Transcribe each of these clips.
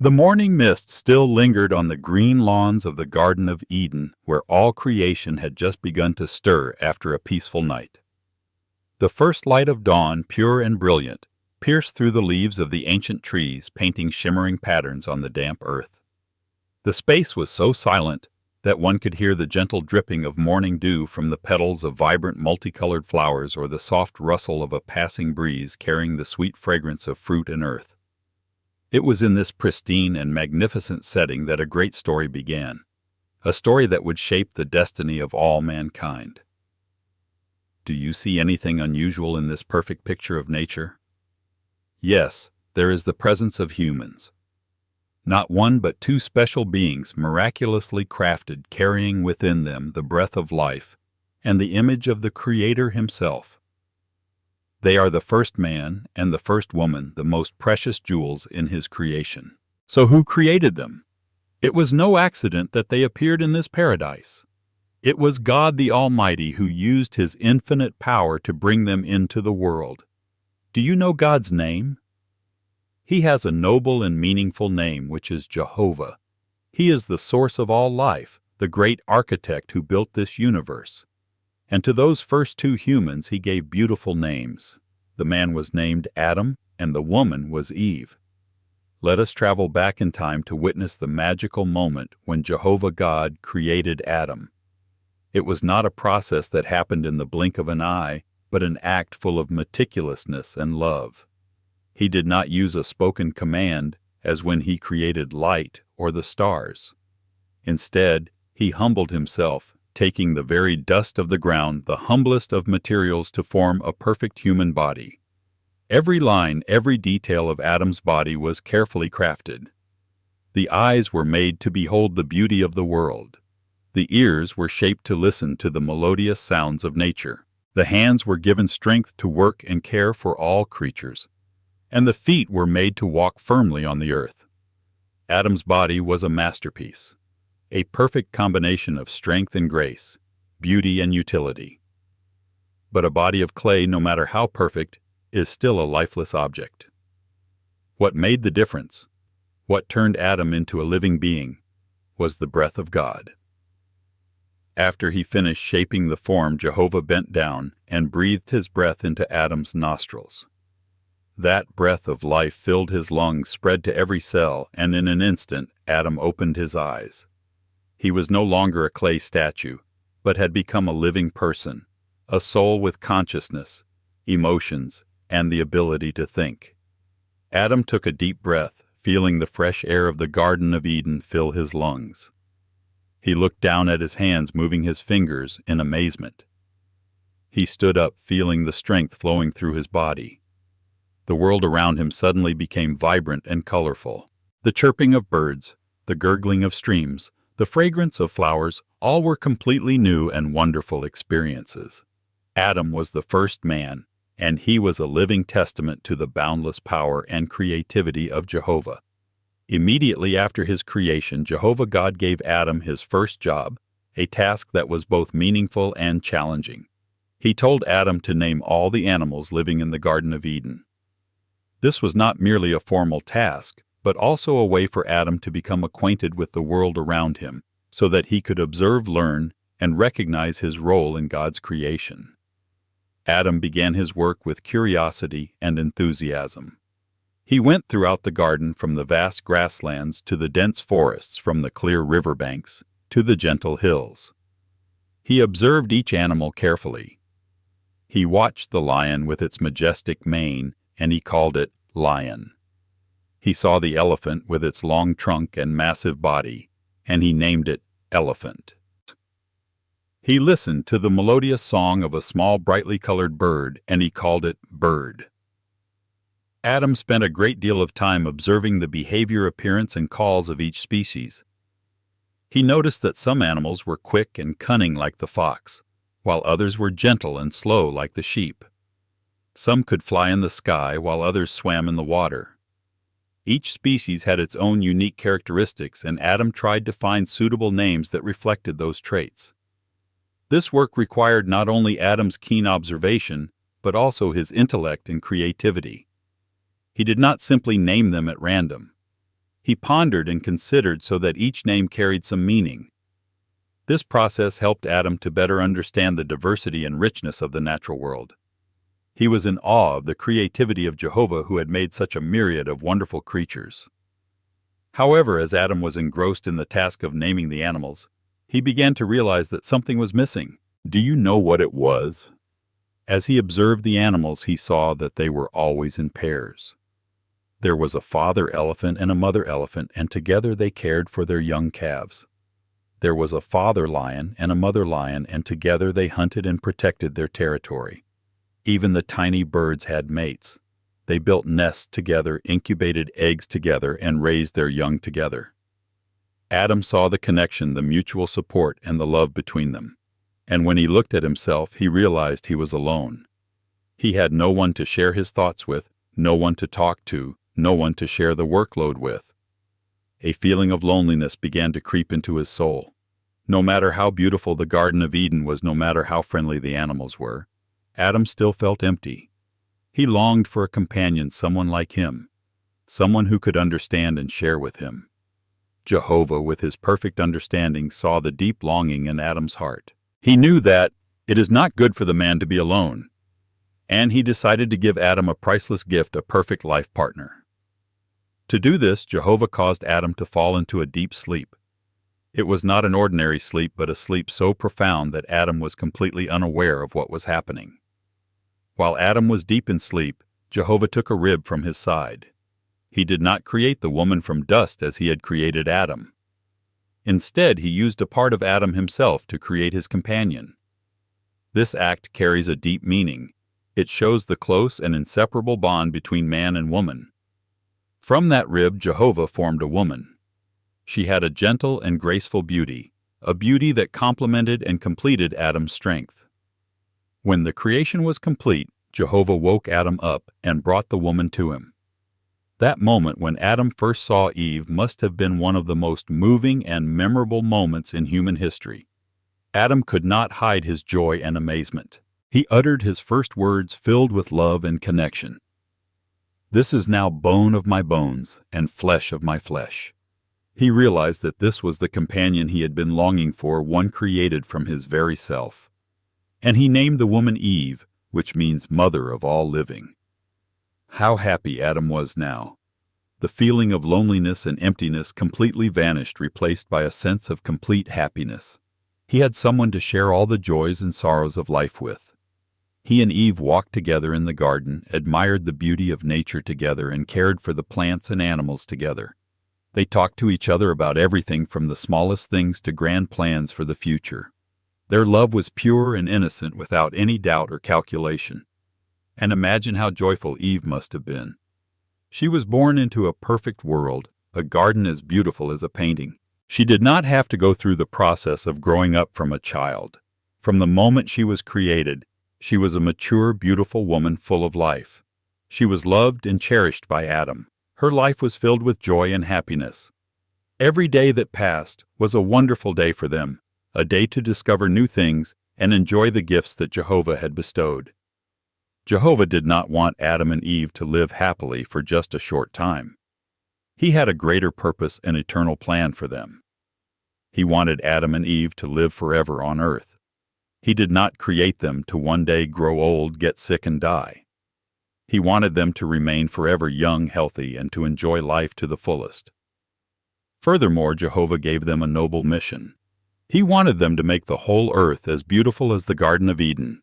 The morning mist still lingered on the green lawns of the Garden of Eden, where all creation had just begun to stir after a peaceful night. The first light of dawn, pure and brilliant, pierced through the leaves of the ancient trees, painting shimmering patterns on the damp earth. The space was so silent that one could hear the gentle dripping of morning dew from the petals of vibrant multicolored flowers or the soft rustle of a passing breeze carrying the sweet fragrance of fruit and earth. It was in this pristine and magnificent setting that a great story began, a story that would shape the destiny of all mankind. Do you see anything unusual in this perfect picture of nature? Yes, there is the presence of humans. Not one but two special beings miraculously crafted, carrying within them the breath of life and the image of the Creator Himself. They are the first man and the first woman, the most precious jewels in His creation. So who created them? It was no accident that they appeared in this paradise. It was God the Almighty who used His infinite power to bring them into the world. Do you know God's name? He has a noble and meaningful name, which is Jehovah. He is the source of all life, the great architect who built this universe. And to those first two humans He gave beautiful names. The man was named Adam, and the woman was Eve. Let us travel back in time to witness the magical moment when Jehovah God created Adam. It was not a process that happened in the blink of an eye, but an act full of meticulousness and love. He did not use a spoken command, as when He created light or the stars. Instead, He humbled Himself, taking the very dust of the ground, the humblest of materials, to form a perfect human body. Every line, every detail of Adam's body was carefully crafted. The eyes were made to behold the beauty of the world. The ears were shaped to listen to the melodious sounds of nature. The hands were given strength to work and care for all creatures. And the feet were made to walk firmly on the earth. Adam's body was a masterpiece, a perfect combination of strength and grace, beauty and utility. But a body of clay, no matter how perfect, is still a lifeless object. What made the difference, what turned Adam into a living being, was the breath of God. After He finished shaping the form, Jehovah bent down and breathed His breath into Adam's nostrils. That breath of life filled his lungs, spread to every cell, and in an instant Adam opened his eyes. He was no longer a clay statue, but had become a living person, a soul with consciousness, emotions, and the ability to think. Adam took a deep breath, feeling the fresh air of the Garden of Eden fill his lungs. He looked down at his hands, moving his fingers in amazement. He stood up, feeling the strength flowing through his body. The world around him suddenly became vibrant and colorful. The chirping of birds, the gurgling of streams, the fragrance of flowers, all were completely new and wonderful experiences. Adam was the first man, and he was a living testament to the boundless power and creativity of Jehovah. Immediately after his creation, Jehovah God gave Adam his first job, a task that was both meaningful and challenging. He told Adam to name all the animals living in the Garden of Eden. This was not merely a formal task, but also a way for Adam to become acquainted with the world around him, so that he could observe, learn, and recognize his role in God's creation. Adam began his work with curiosity and enthusiasm. He went throughout the garden, from the vast grasslands to the dense forests, from the clear riverbanks to the gentle hills. He observed each animal carefully. He watched the lion with its majestic mane, and he called it lion. He saw the elephant with its long trunk and massive body, and he named it elephant. He listened to the melodious song of a small brightly colored bird, and he called it bird. Adam spent a great deal of time observing the behavior, appearance, and calls of each species. He noticed that some animals were quick and cunning like the fox, while others were gentle and slow like the sheep. Some could fly in the sky, while others swam in the water. Each species had its own unique characteristics, and Adam tried to find suitable names that reflected those traits. This work required not only Adam's keen observation, but also his intellect and creativity. He did not simply name them at random. He pondered and considered so that each name carried some meaning. This process helped Adam to better understand the diversity and richness of the natural world. He was in awe of the creativity of Jehovah, who had made such a myriad of wonderful creatures. However, as Adam was engrossed in the task of naming the animals, he began to realize that something was missing. Do you know what it was? As he observed the animals, he saw that they were always in pairs. There was a father elephant and a mother elephant, and together they cared for their young calves. There was a father lion and a mother lion, and together they hunted and protected their territory. Even the tiny birds had mates. They built nests together, incubated eggs together, and raised their young together. Adam saw the connection, the mutual support, and the love between them. And when he looked at himself, he realized he was alone. He had no one to share his thoughts with, no one to talk to, no one to share the workload with. A feeling of loneliness began to creep into his soul. No matter how beautiful the Garden of Eden was, no matter how friendly the animals were, Adam still felt empty. He longed for a companion, someone like him, someone who could understand and share with him. Jehovah, with his perfect understanding, saw the deep longing in Adam's heart. He knew that it is not good for the man to be alone, and he decided to give Adam a priceless gift, a perfect life partner. To do this, Jehovah caused Adam to fall into a deep sleep. It was not an ordinary sleep, but a sleep so profound that Adam was completely unaware of what was happening. While Adam was deep in sleep, Jehovah took a rib from his side. He did not create the woman from dust as he had created Adam. Instead, he used a part of Adam himself to create his companion. This act carries a deep meaning. It shows the close and inseparable bond between man and woman. From that rib, Jehovah formed a woman. She had a gentle and graceful beauty, a beauty that complemented and completed Adam's strength. When the creation was complete, Jehovah woke Adam up and brought the woman to him. That moment when Adam first saw Eve must have been one of the most moving and memorable moments in human history. Adam could not hide his joy and amazement. He uttered his first words filled with love and connection. "This is now bone of my bones and flesh of my flesh." He realized that this was the companion he had been longing for, one created from his very self. And he named the woman Eve, which means mother of all living. How happy Adam was now. The feeling of loneliness and emptiness completely vanished, replaced by a sense of complete happiness. He had someone to share all the joys and sorrows of life with. He and Eve walked together in the garden, admired the beauty of nature together, and cared for the plants and animals together. They talked to each other about everything from the smallest things to grand plans for the future. Their love was pure and innocent, without any doubt or calculation. And imagine how joyful Eve must have been. She was born into a perfect world, a garden as beautiful as a painting. She did not have to go through the process of growing up from a child. From the moment she was created, she was a mature, beautiful woman full of life. She was loved and cherished by Adam. Her life was filled with joy and happiness. Every day that passed was a wonderful day for them, a day to discover new things and enjoy the gifts that Jehovah had bestowed. Jehovah did not want Adam and Eve to live happily for just a short time. He had a greater purpose and eternal plan for them. He wanted Adam and Eve to live forever on earth. He did not create them to one day grow old, get sick, and die. He wanted them to remain forever young, healthy, and to enjoy life to the fullest. Furthermore, Jehovah gave them a noble mission. He wanted them to make the whole earth as beautiful as the Garden of Eden.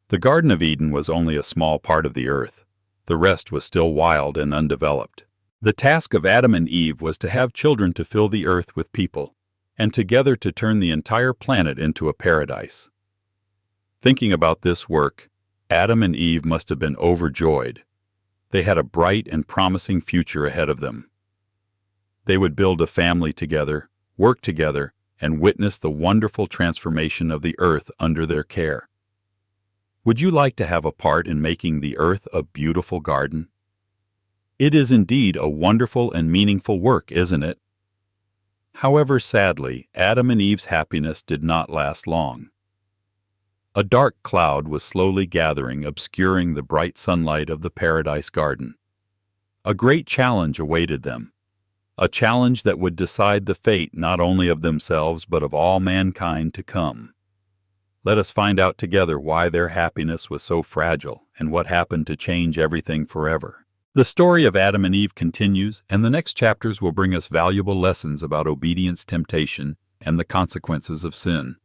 The Garden of Eden was only a small part of the earth. The rest was still wild and undeveloped. The task of Adam and Eve was to have children to fill the earth with people, and together to turn the entire planet into a paradise. Thinking about this work, Adam and Eve must have been overjoyed. They had a bright and promising future ahead of them. They would build a family together, work together, and witness the wonderful transformation of the earth under their care. Would you like to have a part in making the earth a beautiful garden? It is indeed a wonderful and meaningful work, isn't it? However, sadly, Adam and Eve's happiness did not last long. A dark cloud was slowly gathering, obscuring the bright sunlight of the paradise garden. A great challenge awaited them. a challenge that would decide the fate not only of themselves but of all mankind to come. Let us find out together why their happiness was so fragile and what happened to change everything forever. The story of Adam and Eve continues, and the next chapters will bring us valuable lessons about obedience, temptation, and the consequences of sin.